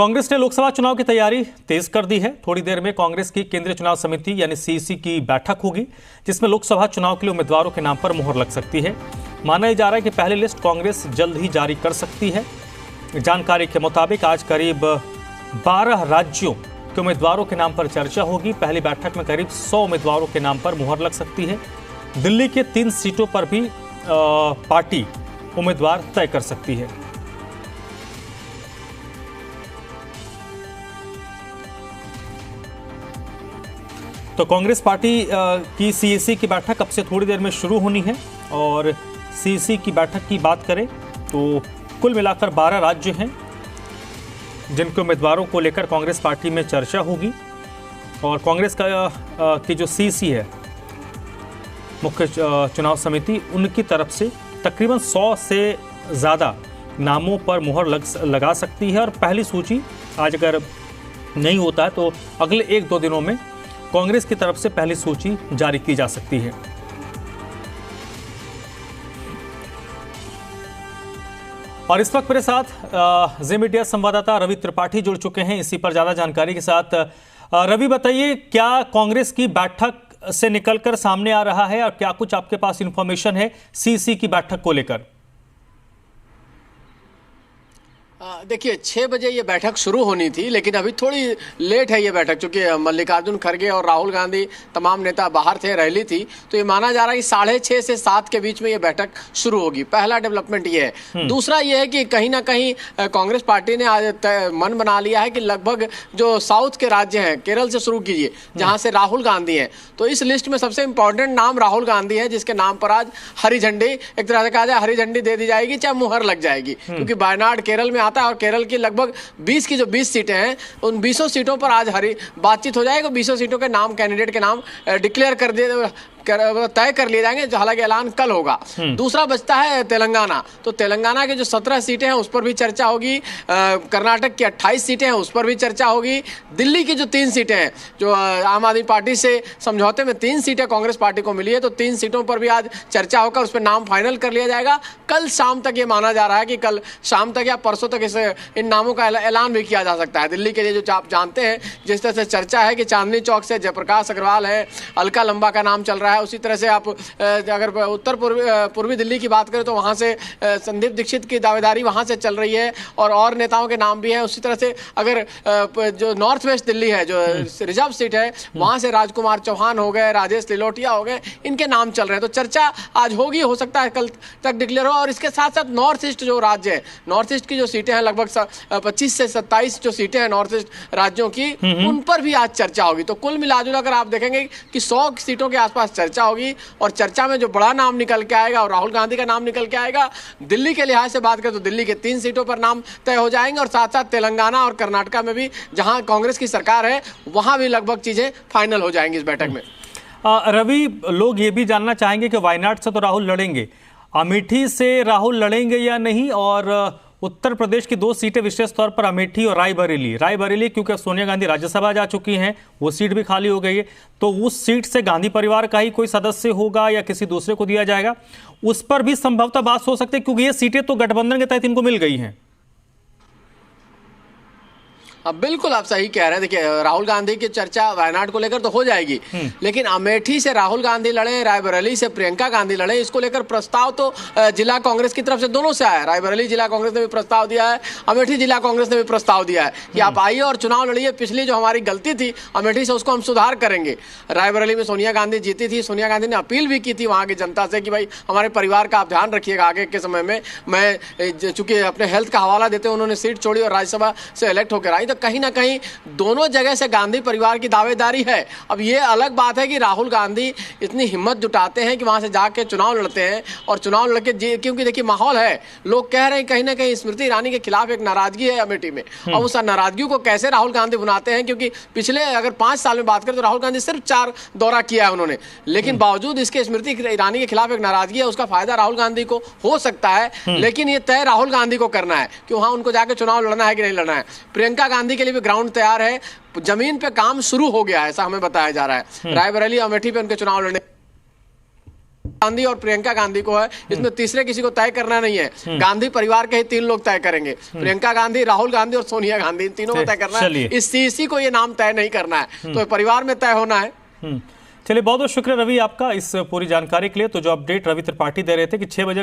कांग्रेस ने लोकसभा चुनाव की तैयारी तेज कर दी है। थोड़ी देर में कांग्रेस की केंद्रीय चुनाव समिति यानी सीईसी की बैठक होगी, जिसमें लोकसभा चुनाव के लिए उम्मीदवारों के नाम पर मुहर लग सकती है। माना जा रहा है कि पहली लिस्ट कांग्रेस जल्द ही जारी कर सकती है। जानकारी के मुताबिक आज करीब 12 राज्यों के उम्मीदवारों के नाम पर चर्चा होगी। पहली बैठक में करीब 100 उम्मीदवारों के नाम पर मुहर लग सकती है। दिल्ली के 3 सीटों पर भी पार्टी उम्मीदवार तय कर सकती है। तो कांग्रेस पार्टी की सीईसी की बैठक अब से थोड़ी देर में शुरू होनी है। और सीईसी की बैठक की बात करें तो कुल मिलाकर 12 राज्य हैं जिनके उम्मीदवारों को लेकर कांग्रेस पार्टी में चर्चा होगी। और कांग्रेस की जो सीईसी है, मुख्य चुनाव समिति, उनकी तरफ से तकरीबन 100 से ज़्यादा नामों पर मुहर लगा सकती है। और पहली सूची आज अगर नहीं होता है तो अगले 1-2 दिनों में कांग्रेस की तरफ से पहली सूची जारी की जा सकती है। और इस वक्त मेरे साथ जी मीडिया संवाददाता रवि त्रिपाठी जुड़ चुके हैं इसी पर ज्यादा जानकारी के साथ। रवि, बताइए, क्या कांग्रेस की बैठक से निकलकर सामने आ रहा है और क्या कुछ आपके पास इंफॉर्मेशन है सीईसी की बैठक को लेकर? देखिए, 6 बजे ये बैठक शुरू होनी थी, लेकिन अभी थोड़ी लेट है ये बैठक, क्योंकि मल्लिकार्जुन खड़गे और राहुल गांधी तमाम नेता बाहर थे, रैली थी, तो ये माना जा रहा है कि 6:30 से 7 के बीच में ये बैठक शुरू होगी। पहला डेवलपमेंट ये है। दूसरा ये है कि कहीं ना कहीं कांग्रेस पार्टी ने आज मन बना लिया है कि लगभग जो साउथ के राज्य हैं, केरल से शुरू कीजिए, जहां से राहुल गांधी हैं, तो इस लिस्ट में सबसे इंपॉर्टेंट नाम राहुल गांधी है, जिसके नाम पर आज हरी झंडी, एक तरह से कहा जाए हरी झंडी दे दी जाएगी, चाहे मुहर लग जाएगी, क्योंकि वायनाड केरल में आता है और केरल की लगभग 20 की जो 20 सीटें हैं, उन 20 सीटों पर आज बातचीत हो जाएगी। 20 सीटों के नाम, कैंडिडेट के नाम डिक्लेयर कर दिए, तय कर लिए जाएंगे, जो हालांकि ऐलान कल होगा। दूसरा बचता है तेलंगाना। तो तेलंगाना के जो 17 सीटें हैं उस पर भी चर्चा होगी। कर्नाटक की 28 सीटें हैं उस पर भी चर्चा होगी। दिल्ली की जो 3 सीटें हैं, जो आम आदमी पार्टी से समझौते में 3 सीटें कांग्रेस पार्टी को मिली है, तो 3 सीटों पर भी आज चर्चा होकर उस पर नाम फाइनल कर लिया जाएगा। कल शाम तक ये माना जा रहा है कि कल शाम तक या परसों तक इन नामों का ऐलान भी किया जा सकता है। दिल्ली के लिए जो आप जानते हैं, जिस तरह से चर्चा है कि चांदनी चौक से जयप्रकाश अग्रवाल है, अलका लंबा का नाम चल रहा है, उसी तरह से आप अगर उत्तर पूर्वी दिल्ली की बात करें तो वहां से संदीप दीक्षित की दावेदारी वहां से चल रही है, और नेताओं के नाम भी हैं। उसी तरह से अगर जो नॉर्थ वेस्ट दिल्ली है, जो रिजर्व सीट है, वहां से राजकुमार चौहान हो गए, राजेश लिलोटिया हो गए, इनके नाम चल रहे हैं। तो चर्चा आज होगी, हो सकता है कल तक डिक्लेयर हो। और इसके साथ साथ नॉर्थ ईस्ट जो राज्य है, नॉर्थ ईस्ट की जो सीटें हैं, लगभग 25 से 27 जो सीटें हैं नॉर्थ ईस्ट राज्यों की, उन पर भी आज चर्चा होगी। तो कुल मिलाजुला कर आप देखेंगे कि 100 सीटों के आसपास चर्चा होगी। और चर्चा में जो बड़ा नाम निकल के आएगा, और राहुल गांधी का नाम निकल के आएगा, दिल्ली के लिहाज से बात करें तो दिल्ली के 3 सीटों पर नाम तय हो जाएंगे। और साथ साथ तेलंगाना और कर्नाटक में भी, जहां कांग्रेस की सरकार है, वहां भी लगभग चीजें फाइनल हो जाएंगी इस बैठक में। रवि, लोग ये भी जानना चाहेंगे कि वायनाड से तो राहुल लड़ेंगे, अमेठी से राहुल लड़ेंगे या नहीं? और उत्तर प्रदेश की 2 सीटें, विशेष तौर पर अमेठी और रायबरेली, क्योंकि सोनिया गांधी राज्यसभा जा चुकी हैं, वो सीट भी खाली हो गई है, तो उस सीट से गांधी परिवार का ही कोई सदस्य होगा या किसी दूसरे को दिया जाएगा, उस पर भी संभवतः बात हो सकती है, क्योंकि ये सीटें तो गठबंधन के तहत इनको मिल गई हैं। अब बिल्कुल आप सही कह रहे हैं। देखिए, राहुल गांधी की चर्चा वायनाड को लेकर तो हो जाएगी, लेकिन अमेठी से राहुल गांधी लड़े, रायबरेली से प्रियंका गांधी लड़े, इसको लेकर प्रस्ताव तो जिला कांग्रेस की तरफ से दोनों से आया है। रायबरेली जिला कांग्रेस ने भी प्रस्ताव दिया है, अमेठी जिला कांग्रेस ने भी प्रस्ताव दिया है कि आप आइए और चुनाव लड़िए। पिछली जो हमारी गलती थी अमेठी से, उसको हम सुधार करेंगे। रायबरेली में सोनिया गांधी जीती थी, सोनिया गांधी ने अपील भी की थी वहां की जनता से कि भाई हमारे परिवार का आप ध्यान रखिएगा आगे के समय में। मैं चूंकि अपने हेल्थ का हवाला देते हुए उन्होंने सीट छोड़ी और राज्यसभा से इलेक्ट होकर आई, तो कहीं ना कहीं दोनों जगह से गांधी परिवार की दावेदारी है। अब ये अलग बात है कि राहुल गांधी इतनी हिम्मत जुटाते हैं कि वहां से जाके चुनाव लड़ते हैं, और चुनाव लड़के, क्योंकि देखिए माहौल है, लोग कह रहे हैं कहीं ना कहीं स्मृति ईरानी के खिलाफ एक नाराजगी है अमेठी में। और उस नाराजगी को कैसे राहुल गांधी बुनाते हैं, क्योंकि पिछले अगर 5 साल में बात करें तो राहुल गांधी सिर्फ 4 दौरा किया है उन्होंने, लेकिन बावजूद इसके स्मृति ईरानी के खिलाफ एक नाराजगी है, उसका फायदा राहुल गांधी को हो सकता है। लेकिन ये तय राहुल गांधी को करना है कि वहां उनको जाके चुनाव लड़ना है कि नहीं लड़ना है। प्रियंका गांधी के लिए भी ग्राउंड तैयार है, जमीन पे काम शुरू हो गया है, ऐसा हमें बताया जा रहा है। रायबरेली, अमेठी पे उनके चुनाव लड़ने गांधी और प्रियंका गांधी को है, इसमें तीसरे किसी को तय करना नहीं है। गांधी परिवार के ही 3 लोग तय करेंगे, प्रियंका गांधी, राहुल गांधी और सोनिया गांधी, इन तीनों को तय करना है। इस सीईसी को ये नाम तय नहीं करना है, तो परिवार में तय होना है। चलिए, बहुत बहुत शुक्रिया रवि आपका इस पूरी जानकारी के लिए। तो जो अपडेट रवि त्रिपाठी दे रहे थे कि 6 बजे